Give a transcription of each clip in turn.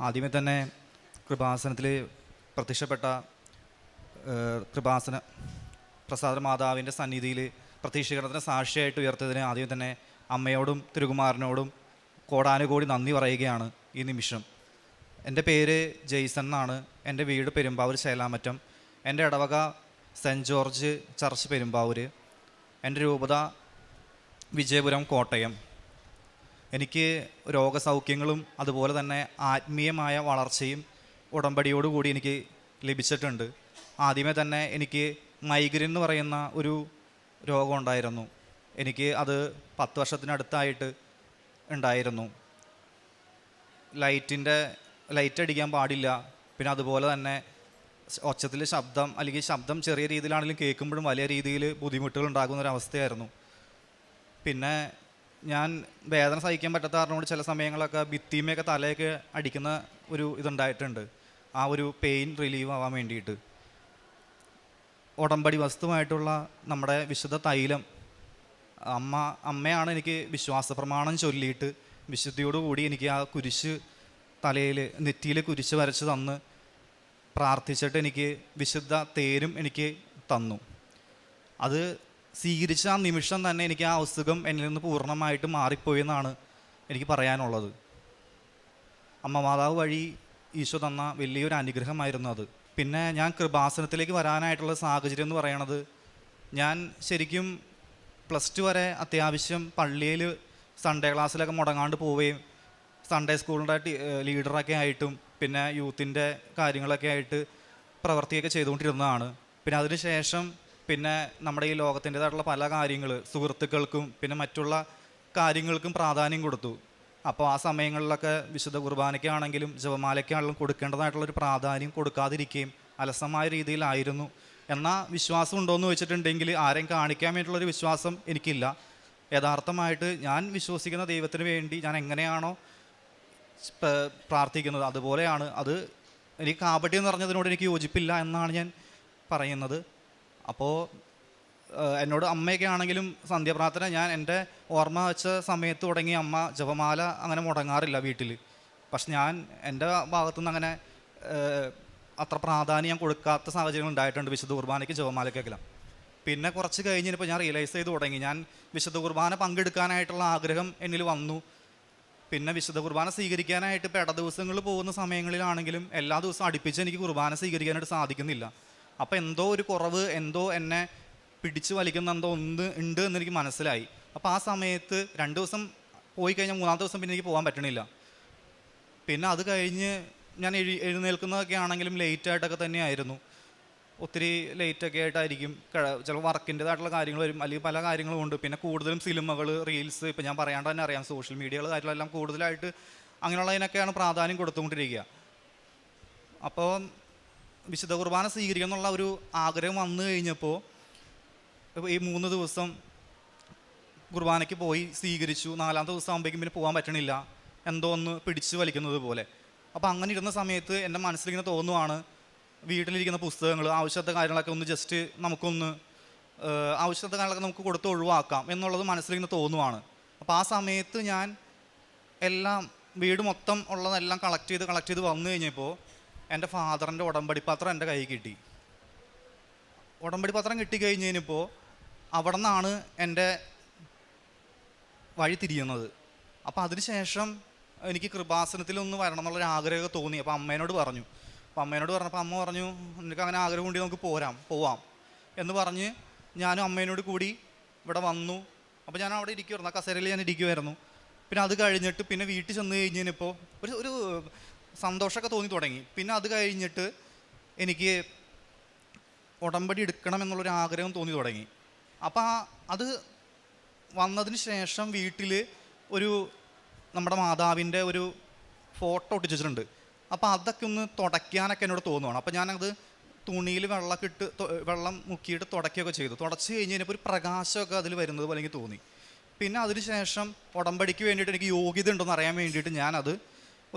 ആദ്യമേ തന്നെ കൃപാസനത്തിൽ പ്രത്യക്ഷപ്പെട്ട കൃപാസന പ്രസാദ മാതാവിൻ്റെ സന്നിധിയിൽ പ്രത്യക്ഷീകരണത്തിന് സാക്ഷിയായിട്ട് ഉയർത്തതിന് ആദ്യം തന്നെ അമ്മയോടും തിരുകുമാരനോടും കോടാനുകോടി നന്ദി പറയുകയാണ് ഈ നിമിഷം. എൻ്റെ പേര് ജെയ്സൺ എന്നാണ്. എൻ്റെ വീട് പെരുമ്പാവൂർ ചേലാമറ്റം. എൻ്റെ ഇടവക സെൻറ്റ് ജോർജ് ചർച്ച് പെരുമ്പാവൂർ. എൻ്റെ രൂപത വിജയപുരം കോട്ടയം. എനിക്ക് രോഗസൗഖ്യങ്ങളും അതുപോലെ തന്നെ ആത്മീയമായ വളർച്ചയും ഉടമ്പടിയോടുകൂടി എനിക്ക് ലഭിച്ചിട്ടുണ്ട്. ആദ്യമേ തന്നെ എനിക്ക് മൈഗ്രെയിൻ എന്ന് പറയുന്ന ഒരു രോഗം ഉണ്ടായിരുന്നു. എനിക്ക് അത് 10 വർഷത്തിനടുത്തായിട്ട് ഉണ്ടായിരുന്നു. ലൈറ്റ് അടിക്കാൻ പാടില്ല. പിന്നെ അതുപോലെ തന്നെ ഒച്ചത്തിൽ ശബ്ദം, അല്ലെങ്കിൽ ശബ്ദം ചെറിയ രീതിയിലാണെങ്കിലും കേൾക്കുമ്പോഴും വലിയ രീതിയിൽ ബുദ്ധിമുട്ടുകൾ ഉണ്ടാകുന്നൊരവസ്ഥയായിരുന്നു. പിന്നെ ഞാൻ വേദന സഹിക്കാൻ പറ്റാത്ത കാരണമാണ് ചില സമയങ്ങളൊക്കെ ഭിത്തിമയൊക്കെ തലയൊക്കെ അടിക്കുന്ന ഒരു ഇതുണ്ടായിട്ടുണ്ട്. ആ ഒരു പെയിൻ റിലീവ് ആവാൻ വേണ്ടിയിട്ട് ഉടമ്പടി വസ്തുവായിട്ടുള്ള നമ്മുടെ വിശുദ്ധ തൈലം അമ്മയാണ് എനിക്ക് വിശ്വാസ പ്രമാണം ചൊല്ലിയിട്ട് വിശുദ്ധിയോടുകൂടി എനിക്ക് ആ കുരിശ് നെറ്റിയിൽ കുരിശ് വരച്ച് തന്ന് പ്രാർത്ഥിച്ചിട്ട് എനിക്ക് വിശുദ്ധ തേരും എനിക്ക് തന്നു. അത് സ്വീകരിച്ച ആ നിമിഷം തന്നെ എനിക്ക് ആ അസുഖം എന്നിൽ നിന്ന് പൂർണ്ണമായിട്ട് മാറിപ്പോയി എന്നാണ് എനിക്ക് പറയാനുള്ളത്. അമ്മ മാതാവ് വഴി ഈശോ തന്ന വലിയൊരു അനുഗ്രഹമായിരുന്നു അത്. പിന്നെ ഞാൻ കൃപാസനത്തിലേക്ക് വരാനായിട്ടുള്ള സാഹചര്യം എന്ന് പറയണത്, ഞാൻ ശരിക്കും +2 വരെ അത്യാവശ്യം പള്ളിയിൽ സൺഡേ ക്ലാസ്സിലൊക്കെ മുടങ്ങാണ്ട് പോവുകയും സൺഡേ സ്കൂളിൻ്റെ ലീഡറൊക്കെ ആയിട്ടും പിന്നെ യൂത്തിൻ്റെ കാര്യങ്ങളൊക്കെ ആയിട്ട് പ്രവർത്തിയൊക്കെ ചെയ്തുകൊണ്ടിരുന്നതാണ്. പിന്നെ അതിന് ശേഷം പിന്നെ നമ്മുടെ ഈ ലോകത്തിൻ്റെതായിട്ടുള്ള പല കാര്യങ്ങൾ, സുഹൃത്തുക്കൾക്കും പിന്നെ മറ്റുള്ള കാര്യങ്ങൾക്കും പ്രാധാന്യം കൊടുത്തു. അപ്പോൾ ആ സമയങ്ങളിലൊക്കെ വിശുദ്ധ കുർബാനയ്ക്കാണെങ്കിലും ജപമാലയ്ക്കാണെങ്കിലും കൊടുക്കേണ്ടതായിട്ടുള്ളൊരു പ്രാധാന്യം കൊടുക്കാതിരിക്കുകയും അലസമായ രീതിയിലായിരുന്നു. എന്നാൽ വിശ്വാസം ഉണ്ടോയെന്ന് വെച്ചിട്ടുണ്ടെങ്കിൽ ആരെയും കാണിക്കാൻ വേണ്ടിയിട്ടുള്ളൊരു വിശ്വാസം എനിക്കില്ല. യഥാർത്ഥമായിട്ട് ഞാൻ വിശ്വസിക്കുന്ന ദൈവത്തിന് വേണ്ടി ഞാൻ എങ്ങനെയാണോ പ്രാർത്ഥിക്കുന്നത് അതുപോലെയാണ്. അത് എനിക്ക് കാപട്യം എന്ന് പറഞ്ഞതിനോട് എനിക്ക് യോജിപ്പില്ല എന്നാണ് ഞാൻ പറയുന്നത്. അപ്പോൾ എന്നോട് അമ്മയൊക്കെ ആണെങ്കിലും സന്ധ്യാപ്രാർത്ഥന ഞാൻ എൻ്റെ ഓർമ്മ വെച്ച സമയത്ത് തുടങ്ങി അമ്മ ജപമാല അങ്ങനെ മുടങ്ങാറില്ല വീട്ടിൽ. പക്ഷെ ഞാൻ എൻ്റെ ഭാഗത്തുനിന്ന് അങ്ങനെ അത്ര പ്രാധാന്യം കൊടുക്കാത്ത സാഹചര്യങ്ങൾ ഉണ്ടായിട്ടുണ്ട് വിശുദ്ധ കുർബാനയ്ക്ക് ജപമാലയ്ക്കെല്ലാം. പിന്നെ കുറച്ച് കഴിഞ്ഞപ്പോൾ ഞാൻ റിയലൈസ് ചെയ്ത് തുടങ്ങി, ഞാൻ വിശുദ്ധ കുർബാന പങ്കെടുക്കാനായിട്ടുള്ള ആഗ്രഹം എന്നിൽ വന്നു. പിന്നെ വിശുദ്ധ കുർബാന സ്വീകരിക്കാനായിട്ട് ഇപ്പോൾ ഇട ദിവസങ്ങളിൽ പോകുന്ന സമയങ്ങളിലാണെങ്കിലും എല്ലാ ദിവസവും അടുപ്പിച്ച് എനിക്ക് കുർബാന സ്വീകരിക്കാനായിട്ട് സാധിക്കുന്നില്ല. അപ്പോൾ എന്തോ ഒരു കുറവ്, എന്തോ എന്നെ പിടിച്ചു വലിക്കുന്ന എന്തോ ഉണ്ട് എന്നെനിക്ക് മനസ്സിലായി. അപ്പോൾ ആ സമയത്ത് 2 ദിവസം പോയി കഴിഞ്ഞാൽ 3-ാമത്തെ ദിവസം പിന്നെ എനിക്ക് പോകാൻ പറ്റണില്ല. പിന്നെ അത് കഴിഞ്ഞ് ഞാൻ എഴുന്നേൽക്കുന്നതൊക്കെ ആണെങ്കിലും ലേറ്റായിട്ടൊക്കെ തന്നെയായിരുന്നു. ഒത്തിരി ലേറ്റൊക്കെ ആയിട്ടായിരിക്കും. ചിലപ്പോൾ വർക്കിൻ്റെതായിട്ടുള്ള കാര്യങ്ങൾ വരും, അല്ലെങ്കിൽ പല കാര്യങ്ങളും ഉണ്ട്. പിന്നെ കൂടുതലും സിനിമകൾ, റീൽസ്, ഇപ്പോൾ ഞാൻ പറയാണ്ട് തന്നെ അറിയാം, സോഷ്യൽ മീഡിയകൾ കാര്യങ്ങളെല്ലാം കൂടുതലായിട്ട് അങ്ങനെയുള്ളതിനൊക്കെയാണ് പ്രാധാന്യം കൊടുത്തുകൊണ്ടിരിക്കുക. അപ്പോൾ വിശുദ്ധ കുർബാന സ്വീകരിക്കുക എന്നുള്ള ഒരു ആഗ്രഹം വന്നു കഴിഞ്ഞപ്പോൾ ഈ 3 ദിവസം കുർബാനയ്ക്ക് പോയി സ്വീകരിച്ചു. 4-ാമത്തെ ദിവസം ആകുമ്പോഴേക്കും പിന്നെ പോകാൻ പറ്റണില്ല, എന്തോ ഒന്ന് പിടിച്ചു വലിക്കുന്നത് പോലെ. അപ്പോൾ അങ്ങനെ ഇരുന്ന സമയത്ത് എൻ്റെ മനസ്സിലിങ്ങനെ തോന്നുവാണ്, വീട്ടിലിരിക്കുന്ന പുസ്തകങ്ങൾ, ആവശ്യത്തെ കാര്യങ്ങളൊക്കെ ഒന്ന് ജസ്റ്റ് നമുക്കൊന്ന് ആവശ്യത്തെ കാര്യങ്ങളൊക്കെ നമുക്ക് കൊടുത്ത് ഒഴിവാക്കാം എന്നുള്ളത് മനസ്സിലിങ്ങനെ തോന്നുവാണ്. അപ്പോൾ ആ സമയത്ത് ഞാൻ എല്ലാം വീട് മൊത്തം ഉള്ളതെല്ലാം കളക്ട് ചെയ്ത് വന്നു കഴിഞ്ഞപ്പോൾ എൻ്റെ ഫാദറിൻ്റെ ഉടമ്പടി പത്രം എൻ്റെ കയ്യിൽ കിട്ടി. ഉടമ്പടി പത്രം കിട്ടിക്കഴിഞ്ഞപ്പോൾ അവിടെ നിന്നാണ് എൻ്റെ വഴി തിരിയുന്നത്. അപ്പോൾ അതിനുശേഷം എനിക്ക് കൃപാസനത്തിലൊന്ന് വരണം എന്നുള്ളൊരു ആഗ്രഹമൊക്കെ തോന്നി. അപ്പോൾ അമ്മേനോട് പറഞ്ഞപ്പോൾ അമ്മ പറഞ്ഞു, നിനക്ക് അങ്ങനെ ആഗ്രഹം ഉണ്ടെങ്കിൽ നമുക്ക് പോവാം എന്ന് പറഞ്ഞ് ഞാനും അമ്മേനോട് കൂടി ഇവിടെ വന്നു. അപ്പോൾ ഞാൻ അവിടെ ഇരിക്കുമായിരുന്നു, ആ കസേരയിൽ ഞാൻ ഇരിക്കുമായിരുന്നു. പിന്നെ അത് കഴിഞ്ഞിട്ട് പിന്നെ വീട്ടിൽ ചെന്ന് കഴിഞ്ഞപ്പോൾ ഒരു സന്തോഷമൊക്കെ തോന്നി തുടങ്ങി. പിന്നെ അത് കഴിഞ്ഞിട്ട് എനിക്ക് ഉടമ്പടി എടുക്കണം എന്നുള്ളൊരു ആഗ്രഹം തോന്നി തുടങ്ങി. അപ്പോൾ അത് വന്നതിന് ശേഷം വീട്ടിൽ നമ്മുടെ മാതാവിൻ്റെ ഒരു ഫോട്ടോ ഒട്ടിച്ചിട്ടുണ്ട്. അപ്പോൾ അതൊക്കെ ഒന്ന് തുടയ്ക്കാനൊക്കെ എന്നോട് തോന്നുവാണ്. അപ്പോൾ ഞാനത് തുണിയിൽ വെള്ളം മുക്കിയിട്ട് തുടയ്ക്കുകയൊക്കെ ചെയ്തു. തുടച്ച് കഴിഞ്ഞപ്പോൾ ഒരു പ്രകാശമൊക്കെ അതിൽ വരുന്നത് പോലെ എനിക്ക് തോന്നി. പിന്നെ അതിന് ശേഷം ഉടമ്പടിക്ക് വേണ്ടിയിട്ട് എനിക്ക് യോഗ്യത ഉണ്ടോയെന്ന് അറിയാൻ വേണ്ടിയിട്ട് ഞാനത്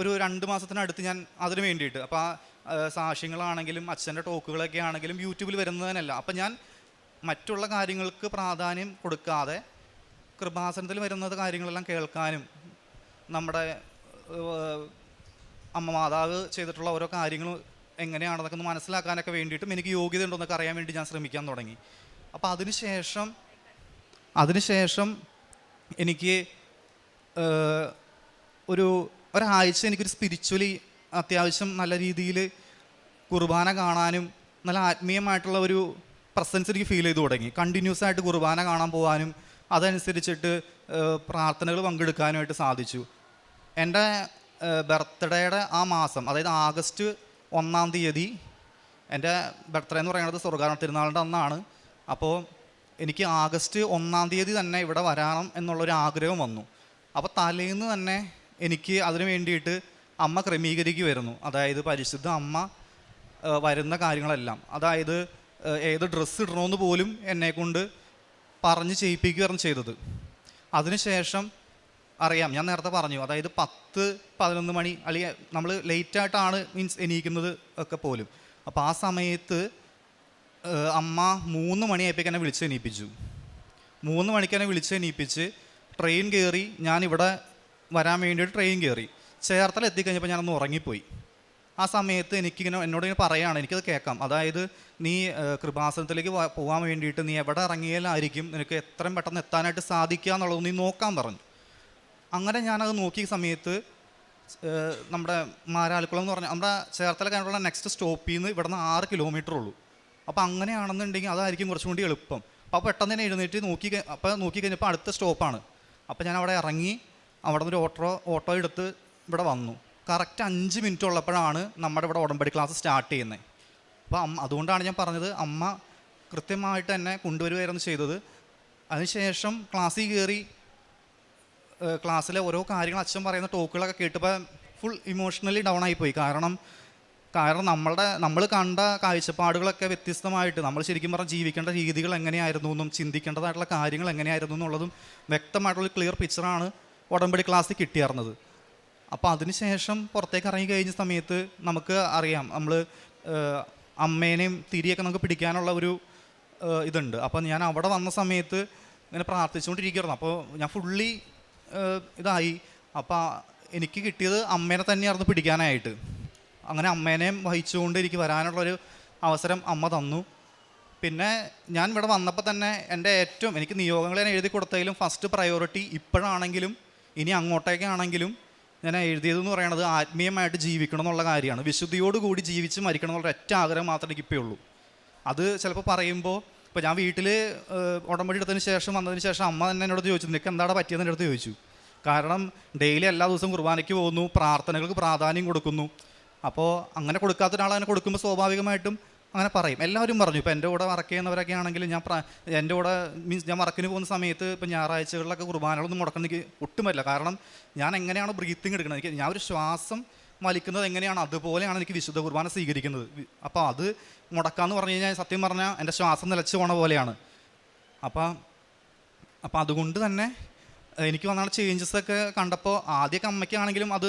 ഒരു 2 മാസത്തിനടുത്ത് ഞാൻ അതിന് വേണ്ടിയിട്ട്, അപ്പോൾ ആ സാക്ഷ്യങ്ങളാണെങ്കിലും അച്ഛൻ്റെ ടോക്കുകളൊക്കെ ആണെങ്കിലും യൂട്യൂബിൽ വരുന്നതിനല്ല, അപ്പം ഞാൻ മറ്റുള്ള കാര്യങ്ങൾക്ക് പ്രാധാന്യം കൊടുക്കാതെ കൃപാസനത്തിൽ വരുന്നത് കാര്യങ്ങളെല്ലാം കേൾക്കാനും നമ്മുടെ അമ്മ മാതാവ് ചെയ്തിട്ടുള്ള ഓരോ കാര്യങ്ങളും എങ്ങനെയാണെന്നൊക്കെ ഒന്ന് മനസ്സിലാക്കാനൊക്കെ വേണ്ടിയിട്ടും എനിക്ക് യോഗ്യത ഉണ്ടോയെന്നൊക്കെ അറിയാൻ വേണ്ടി ഞാൻ ശ്രമിക്കാൻ തുടങ്ങി. അപ്പോൾ അതിനുശേഷം എനിക്ക് ഒരു ഒരാഴ്ച എനിക്കൊരു സ്പിരിച്വലി അത്യാവശ്യം നല്ല രീതിയിൽ കുർബാന കാണാനും നല്ല ആത്മീയമായിട്ടുള്ള ഒരു പ്രസൻസ് എനിക്ക് ഫീൽ ചെയ്തു തുടങ്ങി. കണ്ടിന്യൂസ് ആയിട്ട് കുർബാന കാണാൻ പോകാനും അതനുസരിച്ചിട്ട് പ്രാർത്ഥനകൾ പങ്കെടുക്കാനുമായിട്ട് സാധിച്ചു. എൻ്റെ ബർത്ത്ഡേയുടെ ആ മാസം, അതായത് ആഗസ്റ്റ് 1-ാം തീയതി എൻ്റെ ബർത്ത്ഡേ എന്ന് പറയുന്നത് സ്വർഗ്ഗാരോഹണ തിരുനാളിൻ്റെ അന്നാണ്. അപ്പോൾ എനിക്ക് ആഗസ്റ്റ് 1-ാം തീയതി തന്നെ ഇവിടെ വരണം എന്നുള്ളൊരു ആഗ്രഹം വന്നു. അപ്പോൾ തലേന്ന് തന്നെ എനിക്ക് അതിന് വേണ്ടിയിട്ട് അമ്മ ക്രമീകരിക്കുമായിരുന്നു. അതായത് പരിശുദ്ധ അമ്മ വരുന്ന കാര്യങ്ങളെല്ലാം, അതായത് ഏത് ഡ്രസ്സ് ഇടണമെന്ന് പോലും എന്നെക്കൊണ്ട് പറഞ്ഞ് ചെയ്യിപ്പിക്കുകയാണ് ചെയ്തത്. അതിനുശേഷം അറിയാം, ഞാൻ നേരത്തെ പറഞ്ഞു, അതായത് 10-11 മണി അല്ലെങ്കിൽ നമ്മൾ ലേറ്റായിട്ടാണ് എണീക്കുന്നത് ഒക്കെ പോലും. അപ്പോൾ ആ സമയത്ത് അമ്മ 3 മണിയായപ്പോഴേക്ക് എന്നെ വിളിച്ച് എണീപ്പിച്ചു. 3 മണിക്ക് എന്നെ വിളിച്ച് എണീപ്പിച്ച് ട്രെയിൻ കയറി. ഞാനിവിടെ വരാൻ വേണ്ടിയിട്ട് ട്രെയിൻ കയറി. ചേർത്തല എത്തിക്കഴിഞ്ഞപ്പോൾ ഞാനൊന്ന് ഉറങ്ങിപ്പോയി. ആ സമയത്ത് എന്നോടിങ്ങനെ പറയുകയാണ്, എനിക്കത് കേൾക്കാം, അതായത് നീ കൃപാസനത്തിലേക്ക് പോകാൻ വേണ്ടിയിട്ട് നീ എവിടെ ഇറങ്ങിയാലായിരിക്കും നിനക്ക് എത്രയും പെട്ടെന്ന് എത്താനായിട്ട് സാധിക്കുക എന്നുള്ളത് നീ നോക്കാൻ പറഞ്ഞു. അങ്ങനെ ഞാനത് നോക്കിയ സമയത്ത് നമ്മുടെ മാരാലിക്കുളം എന്ന് പറഞ്ഞാൽ നമ്മുടെ ചേർത്തല കഴിഞ്ഞുള്ള നെക്സ്റ്റ് സ്റ്റോപ്പിൽ നിന്ന് ഇവിടെ നിന്ന് 6 കിലോമീറ്റർ ഉള്ളൂ. അപ്പോൾ അങ്ങനെയാണെന്നുണ്ടെങ്കിൽ അതായിരിക്കും കുറച്ചും കൂടി എളുപ്പം. അപ്പോൾ പെട്ടെന്ന് തന്നെ എഴുന്നേറ്റ് നോക്കിക്കഴിഞ്ഞപ്പോൾ അടുത്ത സ്റ്റോപ്പാണ്. അപ്പോൾ ഞാൻ അവിടെ ഇറങ്ങി അവിടെ നിന്ന് ഒരു ഓട്ടോ എടുത്ത് ഇവിടെ വന്നു. കറക്റ്റ് 5 മിനിറ്റ് ഉള്ളപ്പോഴാണ് നമ്മുടെ ഇവിടെ ഉടമ്പടി ക്ലാസ് സ്റ്റാർട്ട് ചെയ്യുന്നത്. അപ്പോൾ അതുകൊണ്ടാണ് ഞാൻ പറഞ്ഞത് അമ്മ കൃത്യമായിട്ട് എന്നെ കൊണ്ടുവരികയായിരുന്നു ചെയ്തത്. അതിനുശേഷം ക്ലാസ്സിൽ കയറി ക്ലാസ്സിലെ ഓരോ കാര്യങ്ങൾ അച്ഛൻ പറയുന്ന ടോക്കുകളൊക്കെ കേട്ടപ്പോൾ ഫുൾ ഇമോഷണലി ഡൗൺ ആയിപ്പോയി. കാരണം നമ്മൾ കണ്ട കാഴ്ചപ്പാടുകളൊക്കെ വ്യത്യസ്തമായിട്ട്, നമ്മൾ ശരിക്കും പറഞ്ഞാൽ ജീവിക്കേണ്ട രീതികൾ എങ്ങനെയായിരുന്നു എന്നും ചിന്തിക്കേണ്ടതായിട്ടുള്ള കാര്യങ്ങൾ എങ്ങനെയായിരുന്നു എന്നുള്ളതും വ്യക്തമായിട്ടുള്ള ക്ലിയർ പിക്ചറാണ് ഉടമ്പടി ക്ലാസ്സിൽ കിട്ടിയിരുന്നത്. അപ്പോൾ അതിനുശേഷം പുറത്തേക്ക് ഇറങ്ങി കഴിഞ്ഞ സമയത്ത് നമുക്ക് അറിയാം, നമ്മൾ അമ്മേനെയും തിരിയൊക്കെ നമുക്ക് പിടിക്കാനുള്ള ഒരു ഇതുണ്ട്. അപ്പോൾ ഞാൻ അവിടെ വന്ന സമയത്ത് ഇങ്ങനെ പ്രാർത്ഥിച്ചുകൊണ്ടിരിക്കുകയായിരുന്നു. അപ്പോൾ ഞാൻ ഫുള്ളി ഇതായി. അപ്പോൾ എനിക്ക് കിട്ടിയത് അമ്മേനെ തന്നെയായിരുന്നു പിടിക്കാനായിട്ട്. അങ്ങനെ അമ്മേനെയും വഹിച്ചുകൊണ്ട് എനിക്ക് വരാനുള്ളൊരു അവസരം അമ്മ തന്നു. പിന്നെ ഞാൻ ഇവിടെ വന്നപ്പോൾ തന്നെ എനിക്ക് നിയോഗങ്ങൾ ഞാൻ എഴുതി കൊടുത്തതിലും ഫസ്റ്റ് പ്രയോറിറ്റി ഇപ്പോഴാണെങ്കിലും ഇനി അങ്ങോട്ടേക്കാണെങ്കിലും ഞാൻ എഴുതിയതെന്ന് പറയണത് ആത്മീയമായിട്ട് ജീവിക്കണം എന്നുള്ള കാര്യമാണ്. വിശുദ്ധിയോടുകൂടി ജീവിച്ച് മരിക്കണം എന്നുള്ള ഒറ്റ ആഗ്രഹം മാത്രമേ എനിക്കിപ്പോൾ ഉള്ളൂ. അത് ചിലപ്പോൾ പറയുമ്പോൾ, ഇപ്പോൾ ഞാൻ വീട്ടിൽ ഉടമ്പടി എടുത്തതിന് ശേഷം വന്നതിന് ശേഷം അമ്മ തന്നെ എന്നോട് ചോദിച്ചു, നിനക്ക് എന്താണ് പറ്റിയതെന്ന് എൻ്റെ അടുത്ത് ചോദിച്ചു. കാരണം ഡെയിലി എല്ലാ ദിവസവും കുർബാനയ്ക്ക് പോകുന്നു, പ്രാർത്ഥനകൾക്ക് പ്രാധാന്യം കൊടുക്കുന്നു. അപ്പോൾ അങ്ങനെ കൊടുക്കാത്ത ഒരാൾ അങ്ങനെ കൊടുക്കുമ്പോൾ സ്വാഭാവികമായിട്ടും അങ്ങനെ പറയും. എല്ലാവരും പറഞ്ഞു. ഇപ്പോൾ എൻ്റെ കൂടെ വർക്ക് ചെയ്യുന്നവരൊക്കെ ആണെങ്കിൽ എൻ്റെ കൂടെ ഞാൻ വർക്കിന് പോകുന്ന സമയത്ത് ഇപ്പോൾ ഞായറാഴ്ചകളിലൊക്കെ കുർബാനകളൊന്നും മുടക്കാൻ എനിക്ക് ഒട്ടും പറ്റില്ല. കാരണം ഞാൻ എങ്ങനെയാണ് ബ്രീത്തിങ് എടുക്കുന്നത്, ഞാൻ ഒരു ശ്വാസം വലിക്കുന്നത് എങ്ങനെയാണ് അതുപോലെയാണ് എനിക്ക് വിശുദ്ധ കുർബാന സ്വീകരിക്കുന്നത്. അപ്പോൾ അത് മുടക്കാമെന്ന് പറഞ്ഞു കഴിഞ്ഞാൽ സത്യം പറഞ്ഞാൽ എൻ്റെ ശ്വാസം നിലച്ച് പോണ പോലെയാണ്. അപ്പോൾ അതുകൊണ്ട് തന്നെ എനിക്ക് വന്ന ചേഞ്ചസൊക്കെ കണ്ടപ്പോൾ ആദ്യമൊക്കെ അമ്മയ്ക്കാണെങ്കിലും അത്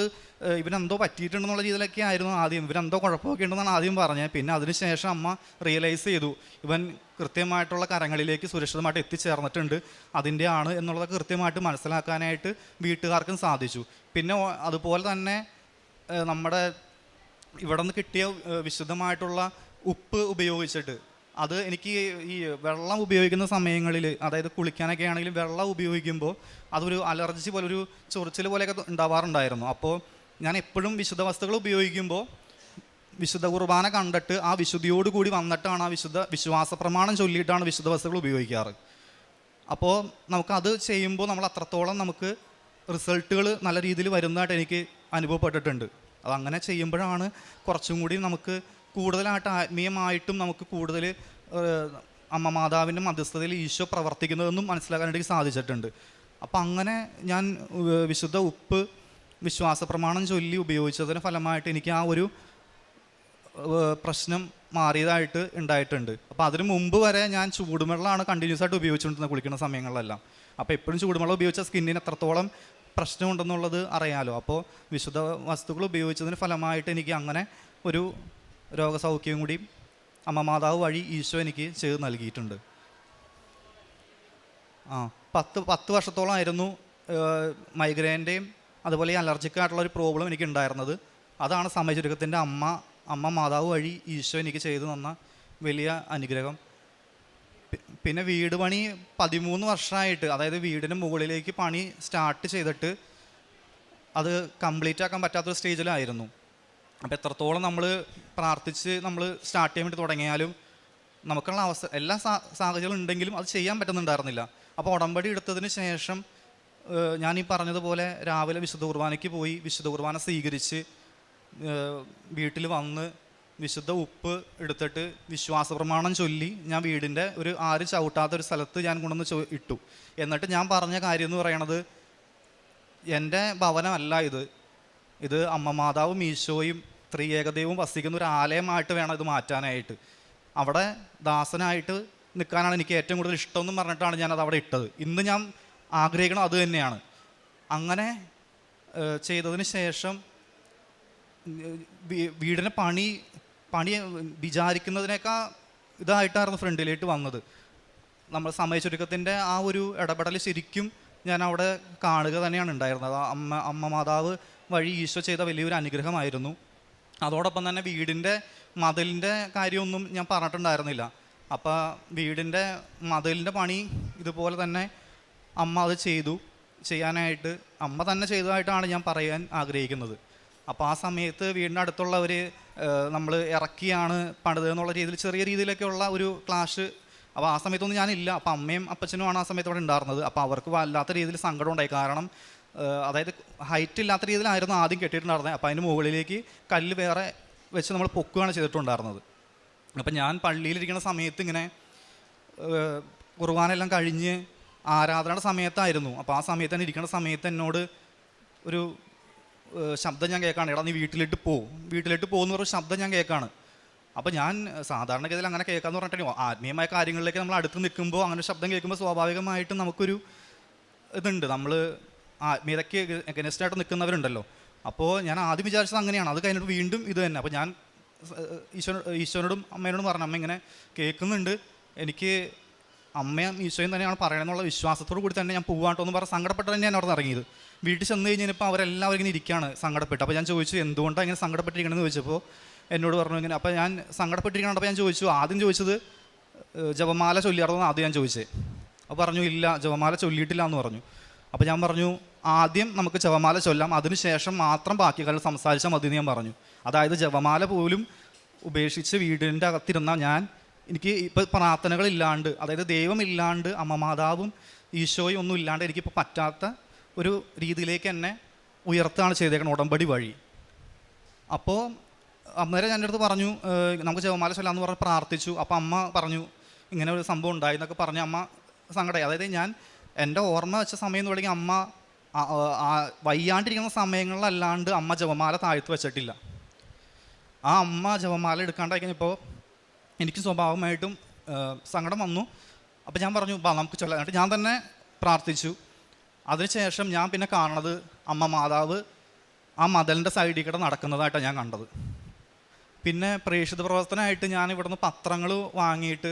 ഇവനെന്തോ പറ്റിയിട്ടുണ്ടെന്നുള്ള രീതിയിലൊക്കെ ആയിരുന്നു ആദ്യം. ഇവനെന്തോ കുഴപ്പമൊക്കെ ഉണ്ടെന്നാണ് ആദ്യം പറഞ്ഞത്. പിന്നെ അതിനുശേഷം അമ്മ റിയലൈസ് ചെയ്തു ഇവൻ കൃത്യമായിട്ടുള്ള കരങ്ങളിലേക്ക് സുരക്ഷിതമായിട്ട് എത്തിച്ചേർന്നിട്ടുണ്ട്, അതിൻ്റെ ആണ് എന്നുള്ളത് കൃത്യമായിട്ട് മനസ്സിലാക്കാനായിട്ട് വീട്ടുകാർക്കും സാധിച്ചു. പിന്നെ അതുപോലെ തന്നെ നമ്മുടെ ഇവിടെ നിന്ന് കിട്ടിയ വിശുദ്ധമായിട്ടുള്ള ഉപ്പ് ഉപയോഗിച്ചിട്ട് അത് എനിക്ക് ഈ വെള്ളം ഉപയോഗിക്കുന്ന സമയങ്ങളിൽ, അതായത് കുളിക്കാനൊക്കെ ആണെങ്കിലും വെള്ളം ഉപയോഗിക്കുമ്പോൾ അതൊരു അലർജി പോലെ ഒരു ചൊറിച്ചിൽ പോലെയൊക്കെ ഉണ്ടാവാറുണ്ടായിരുന്നു. അപ്പോൾ ഞാൻ എപ്പോഴും വിശുദ്ധ വസ്തുക്കൾ ഉപയോഗിക്കുമ്പോൾ വിശുദ്ധ കുർബാന കണ്ടിട്ട് ആ വിശുദ്ധിയോടുകൂടി വന്നിട്ടാണ് ആ വിശ്വാസ പ്രമാണം ചൊല്ലിയിട്ടാണ് വിശുദ്ധ വസ്തുക്കൾ ഉപയോഗിക്കാറ്. അപ്പോൾ നമുക്കത് ചെയ്യുമ്പോൾ നമ്മൾ അത്രത്തോളം നമുക്ക് റിസൾട്ടുകൾ നല്ല രീതിയിൽ വരുന്നതായിട്ട് എനിക്ക് അനുഭവപ്പെട്ടിട്ടുണ്ട്. അതങ്ങനെ ചെയ്യുമ്പോഴാണ് കുറച്ചും കൂടി നമുക്ക് കൂടുതലായിട്ട് ആത്മീയമായിട്ടും നമുക്ക് കൂടുതൽ അമ്മ മാതാവിൻ്റെ മധ്യസ്ഥതയിൽ ഈശോ പ്രവർത്തിക്കുന്നതെന്നും മനസ്സിലാക്കാനായിട്ട് സാധിച്ചിട്ടുണ്ട്. അപ്പം അങ്ങനെ ഞാൻ വിശുദ്ധ ഉപ്പ് വിശ്വാസ പ്രമാണം ചൊല്ലി ഉപയോഗിച്ചതിന് ഫലമായിട്ട് എനിക്ക് ആ ഒരു പ്രശ്നം മാറിയതായിട്ട് ഉണ്ടായിട്ടുണ്ട്. അപ്പോൾ അതിന് മുമ്പ് വരെ ഞാൻ ചൂടുവെള്ളമാണ് കണ്ടിന്യൂസ് ആയിട്ട് ഉപയോഗിച്ചുകൊണ്ടിരുന്നത് കുളിക്കുന്ന സമയങ്ങളിലെല്ലാം. അപ്പോൾ എപ്പോഴും ചൂടുവെള്ളം ഉപയോഗിച്ച സ്കിന്നിന് എത്രത്തോളം പ്രശ്നമുണ്ടെന്നുള്ളത് അറിയാലോ. അപ്പോൾ വിശുദ്ധ വസ്തുക്കൾ ഉപയോഗിച്ചതിന് ഫലമായിട്ട് എനിക്ക് അങ്ങനെ ഒരു രോഗസൗഖ്യം കൂടി അമ്മ മാതാവ് വഴി ഈശോ എനിക്ക് ചെയ്ത് നൽകിയിട്ടുണ്ട്. 10 വർഷത്തോളമായിരുന്നു മൈഗ്രെയിൻ്റെയും അതുപോലെ ഈ അലർജിക്കായിട്ടുള്ളൊരു പ്രോബ്ലം എനിക്ക് ഉണ്ടായിരുന്നത്. അതാണ് സമയചുരുക്കത്തിൻ്റെ അമ്മ മാതാവ് വഴി ഈശോ എനിക്ക് ചെയ്തു തന്ന വലിയ അനുഗ്രഹം. പിന്നെ വീട് പണി 13 വർഷമായിട്ട്, അതായത് വീടിന് മുകളിലേക്ക് പണി സ്റ്റാർട്ട് ചെയ്തിട്ട് അത് കംപ്ലീറ്റ് ആക്കാൻ പറ്റാത്തൊരു സ്റ്റേജിലായിരുന്നു. അപ്പോൾ എത്രത്തോളം നമ്മൾ പ്രാർത്ഥിച്ച് നമ്മൾ സ്റ്റാർട്ട് ചെയ്യാൻ വേണ്ടി തുടങ്ങിയാലും നമുക്കുള്ള എല്ലാ സാഹചര്യങ്ങളും ഉണ്ടെങ്കിലും അത് ചെയ്യാൻ പറ്റുന്നുണ്ടായിരുന്നില്ല. അപ്പോൾ ഉടമ്പടി എടുത്തതിന് ശേഷം ഞാൻ ഈ പറഞ്ഞതുപോലെ രാവിലെ വിശുദ്ധ കുർബാനയ്ക്ക് പോയി വിശുദ്ധ കുർബാന സ്വീകരിച്ച് വീട്ടിൽ വന്ന് വിശുദ്ധ ഉപ്പ് എടുത്തിട്ട് വിശ്വാസ പ്രമാണം ചൊല്ലി ഞാൻ വീടിൻ്റെ ഒരു ആരും ചവിട്ടാത്തൊരു സ്ഥലത്ത് ഞാൻ കൊണ്ടുവന്ന് ഇട്ടു. എന്നിട്ട് ഞാൻ പറഞ്ഞ കാര്യം എന്ന് പറയണത്, എൻ്റെ ഭവനമല്ല ഇത് അമ്മ മാതാവും ഈശോയും ത്രിയേകദൈവവും വസിക്കുന്ന ഒരു ആലയമായിട്ട് വേണം ഇത് മാറ്റാനായിട്ട്. അവിടെ ദാസനായിട്ട് നിൽക്കാനാണ് എനിക്ക് ഏറ്റവും കൂടുതൽ ഇഷ്ടമെന്നും പറഞ്ഞിട്ടാണ് ഞാനത് അവിടെ ഇട്ടത്. ഇന്ന് ഞാൻ ആഗ്രഹിക്കണം അത് തന്നെയാണ്. അങ്ങനെ ചെയ്തതിന് ശേഷം വീടിന് പണി വിചാരിക്കുന്നതിനേക്കാൾ ഇതായിട്ടായിരുന്നു ഫ്രണ്ടിലേക്ക് വന്നത്. നമ്മൾ സമയചുരുക്കത്തിൻ്റെ ആ ഒരു ഇടപെടൽ ശരിക്കും ഞാൻ അവിടെ കാണുക തന്നെയാണ് ഉണ്ടായിരുന്നത്. അമ്മ മാതാവ് വഴി ഈശോ ചെയ്ത വലിയൊരു അനുഗ്രഹമായിരുന്നു. അതോടൊപ്പം തന്നെ വീടിൻ്റെ മതിലിൻ്റെ കാര്യമൊന്നും ഞാൻ പറഞ്ഞിട്ടുണ്ടായിരുന്നില്ല. അപ്പോൾ വീടിൻ്റെ മതിലിൻ്റെ പണി ഇതുപോലെ തന്നെ അമ്മ അത് ചെയ്യാനായിട്ട് അമ്മ തന്നെ ചെയ്തതായിട്ടാണ് ഞാൻ പറയാൻ ആഗ്രഹിക്കുന്നത്. അപ്പോൾ ആ സമയത്ത് വീടിൻ്റെ അടുത്തുള്ളവർ നമ്മൾ ഇറക്കിയാണ് പണിത് എന്നുള്ള രീതിയിൽ ചെറിയ രീതിയിലൊക്കെയുള്ള ഒരു ക്ലാഷ്. അപ്പോൾ ആ സമയത്തൊന്നും ഞാനില്ല. അപ്പോൾ അമ്മയും അപ്പച്ചനുമാണ് ആ സമയത്ത് അവിടെ ഉണ്ടായിരുന്നത്. അപ്പോൾ അവർക്ക് വല്ലാത്ത രീതിയിൽ സങ്കടം ഉണ്ടായി. കാരണം അതായത് ഹൈറ്റ് ഇല്ലാത്ത രീതിയിലായിരുന്നു ആദ്യം കെട്ടിയിട്ടുണ്ടായിരുന്നത്. അപ്പോൾ അതിന് മുകളിലേക്ക് കല്ല് വേറെ വെച്ച് നമ്മൾ പൊക്കുകയാണ് ചെയ്തിട്ടുണ്ടായിരുന്നത്. അപ്പം ഞാൻ പള്ളിയിലിരിക്കുന്ന സമയത്ത് ഇങ്ങനെ കുർബാനെല്ലാം കഴിഞ്ഞ് ആരാധനയുടെ സമയത്തായിരുന്നു. അപ്പോൾ ആ സമയത്ത് തന്നെ ഇരിക്കുന്ന സമയത്ത് എന്നോട് ഒരു ശബ്ദം ഞാൻ കേൾക്കാണ്, എടാ നീ വീട്ടിലിട്ട് പോകുന്ന ഒരു ശബ്ദം ഞാൻ കേൾക്കാണ്. അപ്പോൾ ഞാൻ സാധാരണഗതിയിൽ അങ്ങനെ കേൾക്കാമെന്ന് പറഞ്ഞിട്ടുണ്ടെങ്കിൽ ആത്മീയമായ കാര്യങ്ങളിലേക്ക് നമ്മൾ അടുത്ത് നിൽക്കുമ്പോൾ അങ്ങനെ ശബ്ദം കേൾക്കുമ്പോൾ സ്വാഭാവികമായിട്ടും നമുക്കൊരു ഇതുണ്ട്, നമ്മൾ ആത്മീയതയ്ക്ക് എഗനസ്റ്റായിട്ട് നിൽക്കുന്നവരുണ്ടല്ലോ. അപ്പോൾ ഞാൻ ആദ്യം വിചാരിച്ചത് അങ്ങനെയാണ്. അത് കഴിഞ്ഞിട്ട് വീണ്ടും ഇത് തന്നെ. അപ്പോൾ ഞാൻ ഈശോനോടും അമ്മയോടും പറഞ്ഞു, അമ്മ ഇങ്ങനെ കേൾക്കുന്നുണ്ട്, എനിക്ക് അമ്മയും ഈശോയും തന്നെയാണ് പറയണമെന്നുള്ള വിശ്വാസത്തോടു കൂടി തന്നെ ഞാൻ പോവാട്ടോ എന്ന് പറഞ്ഞ് സങ്കടപ്പെട്ട് തന്നെ ഞാൻ അവിടെ നിന്ന് ഇറങ്ങിയത്. വീട്ടിൽ ചെന്ന് കഴിഞ്ഞപ്പോൾ അവരെല്ലാവരും ഇങ്ങനെ ഇരിക്കുകയാണ് സങ്കടപ്പെട്ട്. അപ്പോൾ ഞാൻ ചോദിച്ചു എന്തുകൊണ്ടാണ് ഇങ്ങനെ സങ്കടപ്പെട്ടിരിക്കണമെന്ന് ചോദിച്ചപ്പോൾ എന്നോട് പറഞ്ഞു ഇങ്ങനെ. അപ്പോൾ ഞാൻ സങ്കടപ്പെട്ടിരിക്കണം. അപ്പോൾ ഞാൻ ആദ്യം ചോദിച്ചത് ജപമാല ചൊല്ലിയാർന്നു ആദ്യം ഞാൻ ചോദിച്ചത്. അപ്പോൾ പറഞ്ഞു ഇല്ല, ജപമാല ചൊല്ലിയിട്ടില്ല എന്ന് പറഞ്ഞു. അപ്പോൾ ഞാൻ പറഞ്ഞു ആദ്യം നമുക്ക് ജപമാല ചൊല്ലാം, അതിനുശേഷം മാത്രം ബാക്കി കാര്യം സംസാരിച്ചാൽ മതി എന്ന് ഞാൻ പറഞ്ഞു. അതായത് ജപമാല പോലും ഉപേക്ഷിച്ച് വീടിൻ്റെ അകത്തിരുന്ന എനിക്ക് ഇപ്പോൾ പ്രാർത്ഥനകളില്ലാണ്ട്, അതായത് ദൈവമില്ലാണ്ട് അമ്മ മാതാവും ഈശോയും ഒന്നും ഇല്ലാണ്ട് എനിക്കിപ്പോൾ പറ്റാത്ത ഒരു രീതിയിലേക്ക് എന്നെ ഉയർത്താണ് ചെയ്തേക്കണം ഉടമ്പടി വഴി. അപ്പോൾ അന്നേരം എൻ്റെ അടുത്ത് പറഞ്ഞു നമുക്ക് ജപമാല ചൊല്ലാമെന്ന് പറഞ്ഞ് പ്രാർത്ഥിച്ചു. അപ്പോൾ അമ്മ പറഞ്ഞു ഇങ്ങനെ ഒരു സംഭവം ഉണ്ടായി എന്നൊക്കെ പറഞ്ഞ് അമ്മ സങ്കടമായി. അതായത് ഞാൻ എൻ്റെ ഓർമ്മ വെച്ച സമയം എന്ന് തുടങ്ങി അമ്മ വയ്യാണ്ടിരിക്കുന്ന സമയങ്ങളിലല്ലാണ്ട് അമ്മ ജപമാല താഴ്ത്ത് വെച്ചിട്ടില്ല. ആ അമ്മ ജപമാല എടുക്കാണ്ടായി കഴിഞ്ഞപ്പോൾ എനിക്ക് സ്വാഭാവികമായിട്ടും സങ്കടം വന്നു. അപ്പോൾ ഞാൻ പറഞ്ഞു നമുക്ക് ചൊല്ലാം. എന്നിട്ട് ഞാൻ തന്നെ പ്രാർത്ഥിച്ചു. അതിനുശേഷം ഞാൻ പിന്നെ കാണുന്നത് അമ്മ മാതാവ് ആ മതിലിൻ്റെ സൈഡിൽ കൂടെ നടക്കുന്നതായിട്ടാണ് ഞാൻ കണ്ടത്. പിന്നെ പ്രേക്ഷിത പ്രവർത്തനമായിട്ട് ഞാൻ ഇവിടുന്ന് പത്രങ്ങൾ വാങ്ങിയിട്ട്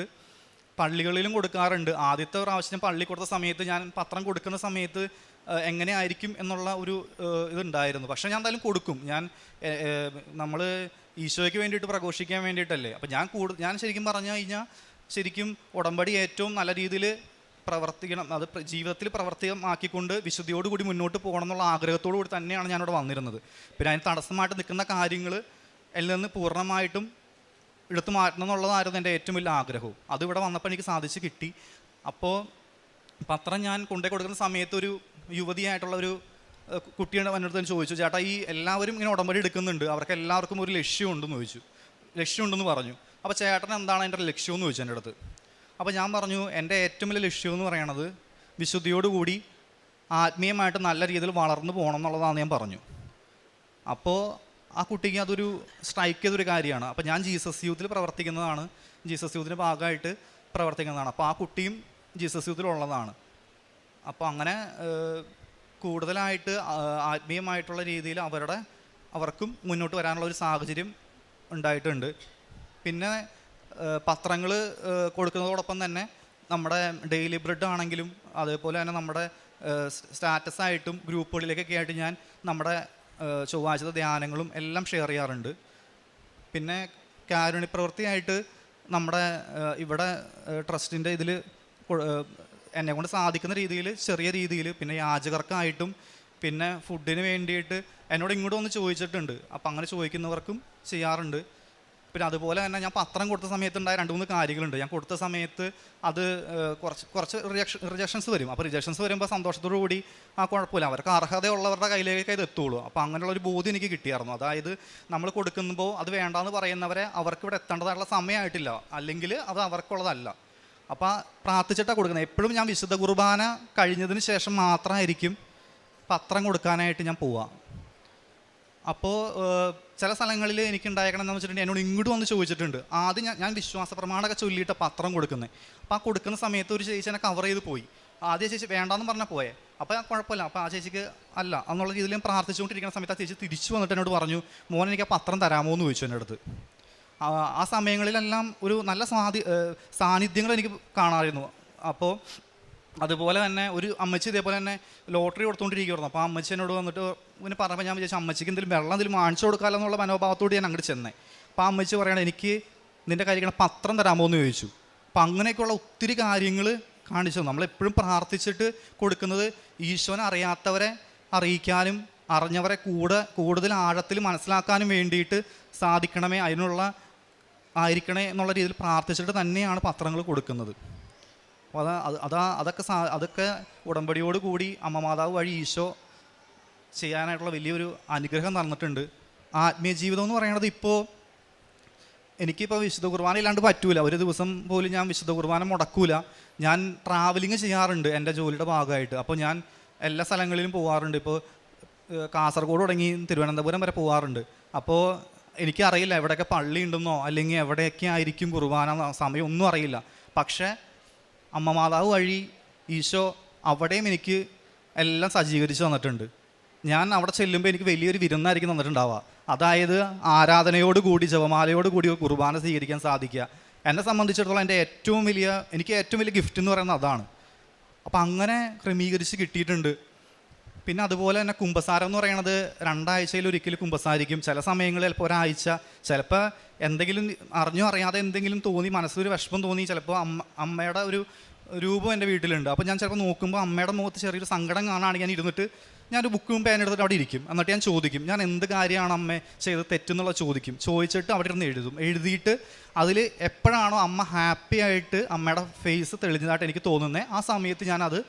പള്ളികളിലും കൊടുക്കാറുണ്ട്. ആദ്യത്തെ പ്രാവശ്യം പള്ളി കൊടുത്ത സമയത്ത് ഞാൻ പത്രം കൊടുക്കുന്ന സമയത്ത് എങ്ങനെയായിരിക്കും എന്നുള്ള ഒരു ഇതുണ്ടായിരുന്നു. പക്ഷേ ഞാൻ എന്തായാലും കൊടുക്കും. നമ്മൾ ഈശോയ്ക്ക് വേണ്ടിയിട്ട് പ്രഘോഷിക്കാൻ വേണ്ടിയിട്ടല്ലേ. അപ്പോൾ ഞാൻ ശരിക്കും പറഞ്ഞു കഴിഞ്ഞാൽ ശരിക്കും ഉടമ്പടി ഏറ്റവും നല്ല രീതിയിൽ പ്രവർത്തിക്കണം, അത് ജീവിതത്തിൽ പ്രവർത്തികമാക്കിക്കൊണ്ട് വിശുദ്ധിയോടുകൂടി മുന്നോട്ട് പോകണം എന്നുള്ള ആഗ്രഹത്തോടു കൂടി തന്നെയാണ് ഞാനിവിടെ വന്നിരുന്നത്. പിന്നെ അതിന് തടസ്സമായിട്ട് നിൽക്കുന്ന കാര്യങ്ങൾ എന്നിൽ നിന്ന് പൂർണ്ണമായിട്ടും എടുത്തു മാറ്റണം എന്നുള്ളതായിരുന്നു എൻ്റെ ഏറ്റവും വലിയ ആഗ്രഹവും. അതിവിടെ വന്നപ്പോൾ എനിക്ക് സാധിച്ച് കിട്ടി. അപ്പോൾ പത്രം ഞാൻ കൊണ്ടുപോയി കൊടുക്കുന്ന സമയത്ത് ഒരു യുവതിയായിട്ടുള്ള ഒരു കുട്ടിയുടെ എന്നോട് ചോദിച്ചു, ചേട്ടാ ഈ എല്ലാവരും ഇങ്ങനെ ഉടമ്പടി എടുക്കുന്നുണ്ട്, അവർക്ക് എല്ലാവർക്കും ഒരു ലക്ഷ്യമുണ്ടെന്ന് ചോദിച്ചു. ലക്ഷ്യമുണ്ടെന്ന് പറഞ്ഞു. അപ്പോൾ ചേട്ടൻ എന്താണ് എൻ്റെ ലക്ഷ്യമെന്ന് ചോദിച്ചു എൻ്റെ അടുത്ത്. അപ്പോൾ ഞാൻ പറഞ്ഞു എൻ്റെ ഏറ്റവും വലിയ ലക്ഷ്യമെന്ന് പറയണത് വിശുദ്ധിയോടുകൂടി ആത്മീയമായിട്ട് നല്ല രീതിയിൽ വളർന്നു പോകണം എന്നുള്ളതാണ് ഞാൻ പറഞ്ഞു. അപ്പോൾ ആ കുട്ടിക്ക് അതൊരു സ്ട്രൈക്ക് ചെയ്തൊരു കാര്യമാണ്. അപ്പോൾ ഞാൻ ജീസസ് യൂത്തിൽ പ്രവർത്തിക്കുന്നതാണ്, ജീസസ് യൂത്തിൻ്റെ ഭാഗമായിട്ട് പ്രവർത്തിക്കുന്നതാണ്. അപ്പോൾ ആ കുട്ടിയും ജീസസ് യൂത്തിലുള്ളതാണ്. അപ്പോൾ അങ്ങനെ കൂടുതലായിട്ട് ആത്മീയമായിട്ടുള്ള രീതിയിൽ അവർക്കും മുന്നോട്ട് വരാനുള്ള ഒരു സാഹചര്യം ഉണ്ടായിട്ടുണ്ട്. പിന്നെ പത്രങ്ങൾ കൊടുക്കുന്നതോടൊപ്പം തന്നെ നമ്മുടെ ഡെയിലി ബ്രെഡ് ആണെങ്കിലും അതേപോലെ തന്നെ നമ്മുടെ സ്റ്റാറ്റസായിട്ടും ഗ്രൂപ്പുകളിലേക്കൊക്കെ ആയിട്ട് ഞാൻ നമ്മുടെ ചൊവ്വാഴ്ചത്തെ ധ്യാനങ്ങളും എല്ലാം ഷെയർ ചെയ്യാറുണ്ട്. പിന്നെ കാരുണ്യപ്രവൃത്തിയായിട്ട് നമ്മുടെ ഇവിടെ ട്രസ്റ്റിൻ്റെ ഇതിൽ എന്നെക്കൊണ്ട് സാധിക്കുന്ന രീതിയിൽ ചെറിയ രീതിയിൽ, പിന്നെ യാചകർക്കായിട്ടും പിന്നെ ഫുഡിന് വേണ്ടിയിട്ട് എന്നോട് ഇങ്ങോട്ട് വന്ന് ചോദിച്ചിട്ടുണ്ട്. അപ്പം അങ്ങനെ ചോദിക്കുന്നവർക്കും ചെയ്യാറുണ്ട്. പിന്നെ അതുപോലെ തന്നെ ഞാൻ പത്രം കൊടുത്ത സമയത്തുണ്ടായ 2-3 കാര്യങ്ങളുണ്ട്. ഞാൻ കൊടുത്ത സമയത്ത് അത് കുറച്ച് റിജക്ഷൻസ് വരും. അപ്പോൾ റിജക്ഷൻസ് വരുമ്പോൾ സന്തോഷത്തോടു കൂടി കുഴപ്പമില്ല, അവർക്ക് അർഹതയുള്ളവരുടെ കയ്യിലേക്ക് ഇത് എത്തുള്ളൂ. അപ്പോൾ അങ്ങനെയുള്ളൊരു ബോധ്യം എനിക്ക് കിട്ടിയായിരുന്നു. അതായത് നമ്മൾ കൊടുക്കുമ്പോൾ അത് വേണ്ടാന്ന് പറയുന്നവരെ അവർക്ക് ഇവിടെ എത്തേണ്ടതായിട്ടുള്ള സമയമായിട്ടില്ല, അല്ലെങ്കിൽ അത് അവർക്കുള്ളതല്ല. അപ്പോൾ പ്രാർത്ഥിച്ചിട്ടാണ് കൊടുക്കുന്നത്. എപ്പോഴും ഞാൻ വിശുദ്ധ കുർബാന കഴിഞ്ഞതിന് ശേഷം മാത്രമായിരിക്കും പത്രം കൊടുക്കാനായിട്ട് ഞാൻ പോവുക. അപ്പോൾ ചില സ്ഥലങ്ങളിൽ എനിക്കുണ്ടായേക്കണം എന്ന് വെച്ചിട്ടുണ്ടെങ്കിൽ എന്നോട് ഇങ്ങോട്ട് വന്ന് ചോദിച്ചിട്ടുണ്ട്. ആദ്യം ഞാൻ വിശ്വാസ പ്രമാണമൊക്കെ ചൊല്ലിയിട്ട് പത്രം കൊടുക്കുന്നത്. അപ്പോൾ ആ കൊടുക്കുന്ന സമയത്ത് ഒരു ചേച്ചി എന്നെ കവർ ചെയ്ത് പോയി. ആദ്യം ചേച്ചി വേണ്ടാന്ന് പറഞ്ഞാൽ പോയേ. അപ്പോൾ കുഴപ്പമില്ല, അപ്പോൾ ആ ചേച്ചിക്ക് അല്ല എന്നുള്ള രീതിയിൽ ഞാൻ പ്രാർത്ഥിച്ചുകൊണ്ടിരിക്കുന്ന സമയത്ത് ആ ചേച്ചി തിരിച്ചു വന്നിട്ട് എന്നോട് പറഞ്ഞു, മോൻ എനിക്ക് ആ പത്രം തരാമോ എന്ന് ചോദിച്ചു എൻ്റെ അടുത്ത്. ആ സമയങ്ങളിലെല്ലാം ഒരു നല്ല സാന്നിധ്യങ്ങൾ എനിക്ക് കാണാമായിരുന്നു. അപ്പോൾ അതുപോലെ തന്നെ ഒരു അമ്മച്ചി ഇതേപോലെ തന്നെ ലോട്ടറി കൊടുത്തുകൊണ്ടിരിക്കുമായിരുന്നു. അപ്പോൾ ആ അമ്മച്ചി എന്നോട് വന്നിട്ട് ഇങ്ങനെ പറഞ്ഞപ്പോൾ ഞാൻ വിചാരിച്ചു അമ്മച്ചിക്ക് എന്തെങ്കിലും വെള്ളം എന്തെങ്കിലും വാങ്ങിച്ചു കൊടുക്കാമല്ലോ എന്നുള്ള മനോഭാവത്തോട് ഞാൻ അങ്ങോട്ട് ചെന്നേ. അപ്പോൾ ആ അമ്മച്ചി പറയണത് എനിക്ക് നിൻ്റെ കയ്യിൽ പത്രം തരാമോ എന്ന് ചോദിച്ചു. അപ്പോൾ അങ്ങനെയൊക്കെയുള്ള ഒത്തിരി കാര്യങ്ങൾ കാണിച്ചു. നമ്മളെപ്പോഴും പ്രാർത്ഥിച്ചിട്ട് കൊടുക്കുന്നത് ഈശോനെ അറിയാത്തവരെ അറിയിക്കാനും അറിഞ്ഞവരെ കൂടുതൽ ആഴത്തിൽ മനസ്സിലാക്കാനും വേണ്ടിയിട്ട് സാധിക്കണമേ, അതിനുള്ള ആയിരിക്കണേ എന്നുള്ള രീതിയിൽ പ്രാർത്ഥിച്ചിട്ട് തന്നെയാണ് പത്രങ്ങൾ കൊടുക്കുന്നത്. അപ്പോൾ അതൊക്കെ ഉടമ്പടിയോട് കൂടി അമ്മ മാതാവ് വഴി ഈശോ ചെയ്യാനായിട്ടുള്ള വലിയൊരു അനുഗ്രഹം തന്നിട്ടുണ്ട്. ആത്മീയ ജീവിതം എന്ന് പറയുന്നത് ഇപ്പോൾ എനിക്കിപ്പോൾ വിശുദ്ധ കുർബാന ഇല്ലാണ്ട് പറ്റൂല. ഒരു ദിവസം പോലും ഞാൻ വിശുദ്ധ കുർബാന മുടക്കൂല. ഞാൻ ട്രാവലിങ് ചെയ്യാറുണ്ട് എൻ്റെ ജോലിയുടെ ഭാഗമായിട്ട്. അപ്പോൾ ഞാൻ എല്ലാ സ്ഥലങ്ങളിലും പോകാറുണ്ട്. ഇപ്പോൾ കാസർഗോഡ് തുടങ്ങി തിരുവനന്തപുരം വരെ പോകാറുണ്ട്. അപ്പോൾ എനിക്കറിയില്ല എവിടെയൊക്കെ പള്ളി ഉണ്ടെന്നോ അല്ലെങ്കിൽ എവിടെയൊക്കെ ആയിരിക്കും കുർബാന സമയം ഒന്നും അറിയില്ല. പക്ഷേ അമ്മ മാതാവ് വഴി ഈശോ അവിടെയും എനിക്ക് എല്ലാം സജ്ജീകരിച്ച് തന്നിട്ടുണ്ട്. ഞാൻ അവിടെ ചെല്ലുമ്പോൾ എനിക്ക് വലിയൊരു വിരുന്നായിരിക്കും തന്നിട്ടുണ്ടാവുക. അതായത് ആരാധനയോടുകൂടി ജപമാലയോടുകൂടി കുർബാന സ്വീകരിക്കാൻ സാധിക്കുക. എന്നെ സംബന്ധിച്ചിടത്തോളം എനിക്ക് ഏറ്റവും വലിയ ഗിഫ്റ്റ് എന്ന് പറയുന്നത് അതാണ്. അപ്പം അങ്ങനെ ക്രമീകരിച്ച് കിട്ടിയിട്ടുണ്ട്. പിന്നെ അതുപോലെ തന്നെ കുമ്പസാരം എന്ന് പറയുന്നത് 2 ആഴ്ചയിൽ ഒരിക്കൽ കുമ്പസാരിക്കും. ചില സമയങ്ങളിൽ ചിലപ്പോൾ ഒരാഴ്ച, ചിലപ്പോൾ എന്തെങ്കിലും അറിഞ്ഞോ അറിയാതെ എന്തെങ്കിലും തോന്നി, മനസ്സിലൊരു വിഷമം തോന്നി, ചിലപ്പോൾ അമ്മയുടെ ഒരു രൂപം എൻ്റെ വീട്ടിലുണ്ട്. അപ്പോൾ ഞാൻ ചിലപ്പോൾ നോക്കുമ്പോൾ അമ്മയുടെ മുഖത്ത് ചെറിയൊരു സങ്കടം കാണുകയാണെങ്കിൽ ഞാൻ ഇരുന്നിട്ട് ഞാനൊരു ബുക്കും പേന എടുത്തിട്ട് അവിടെ ഇരിക്കും. എന്നിട്ട് ഞാൻ ചോദിക്കും, ഞാൻ എന്ത് കാര്യമാണ് അമ്മ ചെയ്ത് തെറ്റെന്നുള്ള ചോദിച്ചിട്ട് അവിടെ ഇരുന്ന് എഴുതിയിട്ട് അതിൽ എപ്പോഴാണോ അമ്മ ഹാപ്പി ആയിട്ട് അമ്മയുടെ ഫേസ് തെളിഞ്ഞതായിട്ട് എനിക്ക് തോന്നുന്നത് ആ സമയത്ത് ഞാനത്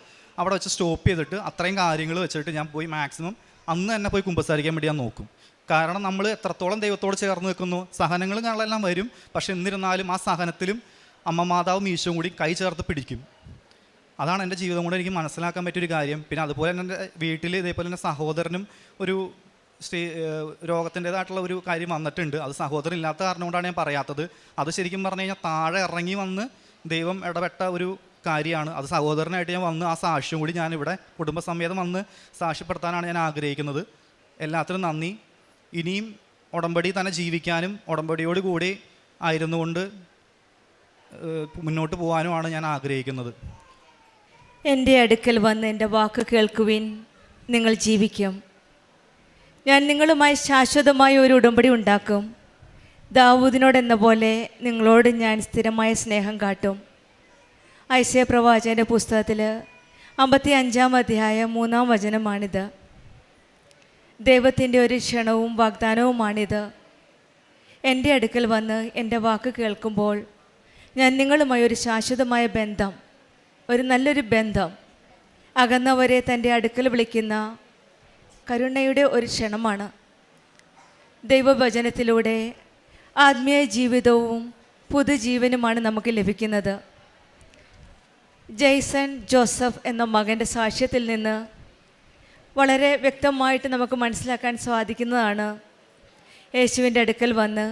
അവിടെ വെച്ച് സ്റ്റോപ്പ് ചെയ്തിട്ട് അത്രയും കാര്യങ്ങൾ വെച്ചിട്ട് ഞാൻ പോയി മാക്സിമം അന്ന് തന്നെ പോയി കുമ്പസാരിക്കാൻ വേണ്ടി ഞാൻ നോക്കും. കാരണം നമ്മൾ എത്രത്തോളം ദൈവത്തോട് ചേർന്ന് നിൽക്കുന്നു, സഹനങ്ങൾ ഞങ്ങളെല്ലാം വരും, പക്ഷെ എന്നിരുന്നാലും ആ സഹനത്തിലും അമ്മ മാതാവും ഈശോയും കൂടി കൈ ചേർത്ത് പിടിക്കും. അതാണ് എൻ്റെ ജീവിതം കൊണ്ട് എനിക്ക് മനസ്സിലാക്കാൻ പറ്റിയൊരു കാര്യം. പിന്നെ അതുപോലെ തന്നെ എൻ്റെ വീട്ടിൽ ഇതേപോലെ തന്നെ സഹോദരനും ഒരു രോഗത്തിൻ്റേതായിട്ടുള്ള ഒരു കാര്യം വന്നിട്ടുണ്ട്. അത് സഹോദരൻ ഇല്ലാത്ത കാരണം കൊണ്ടാണ് ഞാൻ പറയാത്തത്. അത് ശരിക്കും പറഞ്ഞു കഴിഞ്ഞാൽ താഴെ ഇറങ്ങി വന്ന് ദൈവം ഇടപെട്ട ഒരു കാര്യമാണ്. അത് സഹോദരനായിട്ട് ഞാൻ വന്ന് ആ സാക്ഷ്യം കൂടി ഞാനിവിടെ കുടുംബസമേതം വന്ന് സാക്ഷ്യപ്പെടുത്താനാണ് ഞാൻ ആഗ്രഹിക്കുന്നത്. എല്ലാത്തിനും നന്ദി. ഇനിയും ഉടമ്പടി തന്നെ ജീവിക്കാനും ഉടമ്പടിയോട് കൂടി ആയിരുന്നുകൊണ്ട് മുന്നോട്ട് പോകാനുമാണ് ഞാൻ ആഗ്രഹിക്കുന്നത്. എൻ്റെ അടുക്കൽ വന്ന് എൻ്റെ വാക്ക് കേൾക്കുവിൻ, നിങ്ങൾ ജീവിക്കും. ഞാൻ നിങ്ങളുമായി ശാശ്വതമായ ഒരു ഉടമ്പടി ഉണ്ടാക്കും. ദാവൂദിനോടെന്ന പോലെ നിങ്ങളോട് ഞാൻ സ്ഥിരമായ സ്നേഹം കാട്ടും. ഐസയ പ്രവാചകൻ്റെ പുസ്തകത്തിൽ 55-ാം അധ്യായം 3-ാം വചനമാണിത്. ദൈവത്തിൻ്റെ ഒരു ക്ഷണവും വാഗ്ദാനവുമാണിത്. എൻ്റെ അടുക്കൽ വന്ന് എൻ്റെ വാക്ക് കേൾക്കുമ്പോൾ ഞാൻ നിങ്ങളുമായി ഒരു ശാശ്വതമായ ബന്ധം, ഒരു നല്ലൊരു ബന്ധം, അകന്നവരെ തൻ്റെ അടുക്കൽ വിളിക്കുന്ന കരുണയുടെ ഒരു ക്ഷണമാണ്. ദൈവവചനത്തിലൂടെ ആത്മീയ ജീവിതവും പുതുജീവനുമാണ് നമുക്ക് ലഭിക്കുന്നത്. ജെയ്സൺ ജോസഫ് എന്ന മകൻ്റെ സാക്ഷ്യത്തിൽ നിന്ന് വളരെ വ്യക്തമായിട്ട് നമുക്ക് മനസ്സിലാക്കാൻ സാധിക്കുന്നതാണ്. യേശുവിൻ്റെ അടുക്കൽ വന്ന്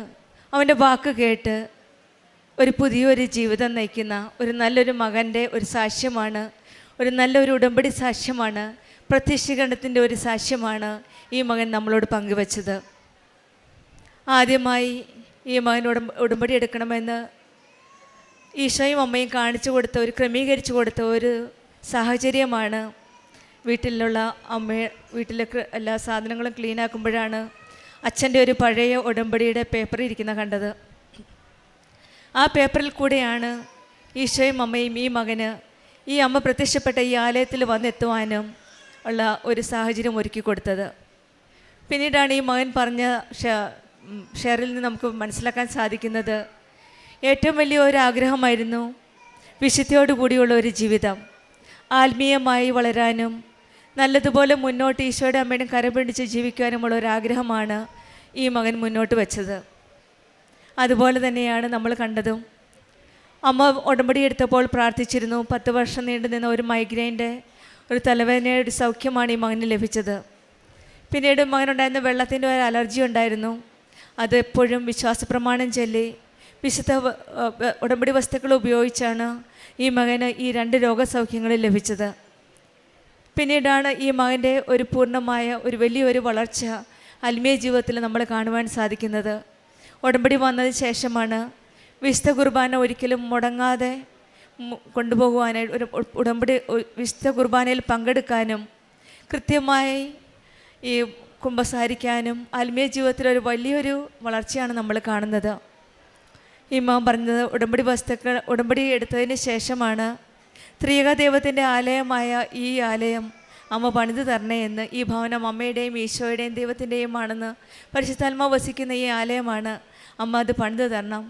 അവൻ്റെ വാക്ക് കേട്ട് ഒരു പുതിയൊരു ജീവിതം നയിക്കുന്ന ഒരു നല്ലൊരു മകൻ്റെ ഒരു സാക്ഷ്യമാണ്, ഒരു നല്ലൊരു ഉടമ്പടി സാക്ഷ്യമാണ്, പ്രത്യക്ഷീകരണത്തിൻ്റെ ഒരു സാക്ഷ്യമാണ് ഈ മകൻ നമ്മളോട് പങ്കുവച്ചത്. ആദ്യമായി ഈ മകനോട് ഉടമ്പടി എടുക്കണമെന്ന് ഈശോയും അമ്മയും കാണിച്ചു കൊടുത്ത ക്രമീകരിച്ചു കൊടുത്ത ഒരു സാഹചര്യമാണ് വീട്ടിലുള്ള വീട്ടിലെ എല്ലാ സാധനങ്ങളും ക്ലീൻ ആക്കുമ്പോഴാണ് അച്ഛൻ്റെ ഒരു പഴയ ഉടമ്പടിയുടെ പേപ്പർ ഇരിക്കുന്ന കണ്ടത്. ആ പേപ്പറിൽ കൂടെയാണ് ഈശോയും അമ്മയും ഈ മകന് ഈ അമ്മ പ്രത്യക്ഷപ്പെട്ട ഈ ആലയത്തിൽ വന്നെത്തുവാനും ഉള്ള ഒരു സാഹചര്യം ഒരുക്കി കൊടുത്തത്. പിന്നീടാണ് ഈ മകൻ പറഞ്ഞ ഷെയറിൽ നിന്ന് നമുക്ക് മനസ്സിലാക്കാൻ സാധിക്കുന്നത്, ഏറ്റവും വലിയ ഒരു ആഗ്രഹമായിരുന്നു വിശുദ്ധിയോടുകൂടിയുള്ള ഒരു ജീവിതം, ആത്മീയമായി വളരാനും നല്ലതുപോലെ മുന്നോട്ട് ഈശോയുടെ അമ്മയുടെ കരം പിടിച്ച് ജീവിക്കാനുമുള്ള ഒരാഗ്രഹമാണ് ഈ മകൻ മുന്നോട്ട് വെച്ചത്. അതുപോലെ തന്നെയാണ് നമ്മൾ കണ്ടതും. അമ്മ ഉടമ്പടി എടുത്തപ്പോൾ പ്രാർത്ഥിച്ചിരുന്നു. 10 വർഷം നീണ്ടു നിന്ന ഒരു മൈഗ്രെയിൻ്റെ ഒരു തലവേദനയുടെ ഒരു സൗഖ്യമാണ് ഈ മകന് ലഭിച്ചത്. പിന്നീട് മകനുണ്ടായിരുന്ന വെള്ളത്തിൻ്റെ ഒരു അലർജി ഉണ്ടായിരുന്നു. അത് എപ്പോഴും വിശ്വാസപ്രമാണം ചൊല്ലി വിശുദ്ധ ഉടമ്പടി വസ്തുക്കൾ ഉപയോഗിച്ചാണ് ഈ മകന് ഈ 2 രോഗസൗഖ്യങ്ങളും ലഭിച്ചത്. പിന്നീടാണ് ഈ മകൻ്റെ ഒരു പൂർണ്ണമായ ഒരു വലിയൊരു വളർച്ച ആത്മീയ ജീവിതത്തിൽ നമ്മൾ കാണുവാൻ സാധിക്കുന്നത്. ഉടമ്പടി വന്നതിന് ശേഷമാണ് വിശുദ്ധ കുർബാന ഒരിക്കലും മുടങ്ങാതെ കൊണ്ടുപോകുവാനായി ഉടമ്പടി വിശുദ്ധ കുർബാനയിൽ പങ്കെടുക്കാനും കൃത്യമായി ഈ കുമ്പസാരിക്കാനും ആത്മീയ ജീവിതത്തിൽ ഒരു വലിയൊരു വളർച്ചയാണ് നമ്മൾ കാണുന്നത്. ഇമാം പറഞ്ഞത് ഉടമ്പടി എടുത്തതിന് ശേഷമാണ് ത്രിയേക ദൈവത്തിൻ്റെ ആലയമായ ഈ ആലയം അമ്മ പണിത് തരണേ എന്ന്. ഈ ഭവനം അമ്മയുടെയും ഈശോയുടെയും ദൈവത്തിൻ്റെയുമാണെന്ന്, പരിശുദ്ധാത്മാവ് വസിക്കുന്ന ഈ ആലയമാണ്, അമ്മ അത് പണിത് തരണം.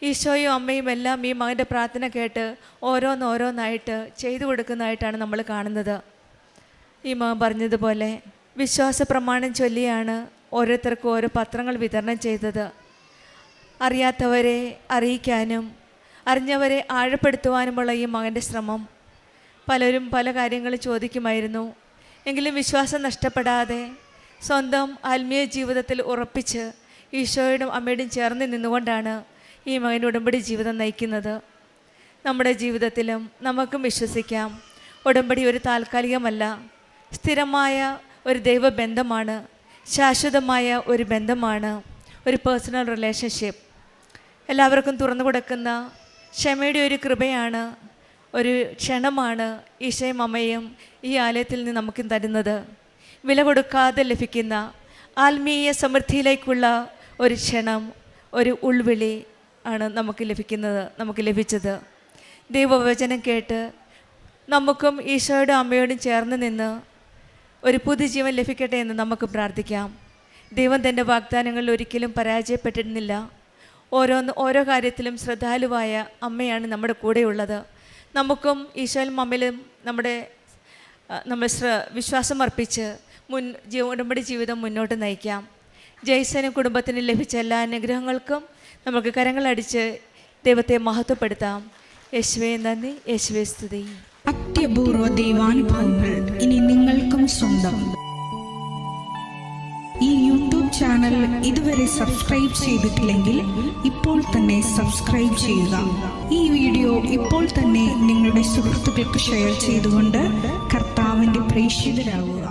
ഈശോയും അമ്മയും എല്ലാം ഈ മകൻ്റെ പ്രാർത്ഥന കേട്ട് ഓരോന്നോരോന്നായിട്ട് ചെയ്തു കൊടുക്കുന്നതായിട്ടാണ് നമ്മൾ കാണുന്നത്. ഈ മകൻ പറഞ്ഞതുപോലെ വിശ്വാസ പ്രമാണം ചൊല്ലിയാണ് ഓരോരുത്തർക്കും ഓരോ പത്രങ്ങൾ വിതരണം ചെയ്തത്. അറിയാത്തവരെ അറിയിക്കാനും അറിഞ്ഞവരെ ആഴപ്പെടുത്തുവാനുമുള്ള ഈ മകൻ്റെ ശ്രമം. പലരും പല കാര്യങ്ങൾ ചോദിക്കുമായിരുന്നു. എങ്കിലും വിശ്വാസം നഷ്ടപ്പെടാതെ സ്വന്തം ആത്മീയ ജീവിതത്തിൽ ഉറപ്പിച്ച് ഈശോയോടും അമ്മയോടും ചേർന്ന് നിന്നുകൊണ്ടാണ് ഈ മകൻ ഉടമ്പടി ജീവിതം നയിക്കുന്നത്. നമ്മുടെ ജീവിതത്തിലും നമുക്കും വിശ്വസിക്കാം, ഉടമ്പടി ഒരു താൽക്കാലികമല്ല, സ്ഥിരമായ ഒരു ദൈവബന്ധമാണ്, ശാശ്വതമായ ഒരു ബന്ധമാണ്, ഒരു പേഴ്സണൽ റിലേഷൻഷിപ്പ്. എല്ലാവർക്കും തുറന്നു കൊടുക്കുന്ന ക്ഷമയുടെ ഒരു കൃപയാണ്, ഒരു ക്ഷണമാണ് ഈശോയും അമ്മയും ഈ ആലയത്തിൽ നിന്ന് നമുക്ക് തരുന്നത്. വില കൊടുക്കാതെ ലഭിക്കുന്ന ആത്മീയ സമൃദ്ധിയിലേക്കുള്ള ഒരു ക്ഷണം, ഒരു ഉൾവിളി ആണ് നമുക്ക് ലഭിച്ചത്. ദൈവവചനം കേട്ട് നമുക്കും ഈശോയുടെ അമ്മയോടും ചേർന്ന് നിന്ന് ഒരു പുതുജീവൻ ലഭിക്കട്ടെ എന്ന് നമുക്ക് പ്രാർത്ഥിക്കാം. ദൈവം തൻ്റെ വാഗ്ദാനങ്ങളിൽ ഒരിക്കലും പരാജയപ്പെട്ടിരുന്നില്ല. ഓരോ കാര്യത്തിലും ശ്രദ്ധാലുവായ അമ്മയാണ് നമ്മുടെ കൂടെയുള്ളത്. നമുക്കും ഈശോയിലും അമ്മയിലും നമ്മൾ വിശ്വാസം അർപ്പിച്ച് ഉടമ്പടി ജീവിതം മുന്നോട്ട് നയിക്കാം. ജയ്സനും കുടുംബത്തിന് ലഭിച്ച എല്ലാ അനുഗ്രഹങ്ങൾക്കും നമുക്ക് കരങ്ങളടിച്ച് ദൈവത്തെ മഹത്വപ്പെടുത്താം. യേശുവേ നന്ദി, യേശുവേ സ്തുതി. അത്യപൂർവ ദൈവാനുഭവങ്ങൾ ഇനി നിങ്ങൾക്കും സ്വന്തം. ഈ യൂട്യൂബ് ചാനൽ ഇതുവരെ സബ്സ്ക്രൈബ് ചെയ്തിട്ടില്ലെങ്കിൽ ഇപ്പോൾ തന്നെ സബ്സ്ക്രൈബ് ചെയ്യുക. ഈ വീഡിയോ ഇപ്പോൾ തന്നെ നിങ്ങളുടെ സുഹൃത്തുക്കൾക്ക് ഷെയർ ചെയ്തുകൊണ്ട് കർത്താവിൻ്റെ പ്രേക്ഷിതരാകുക.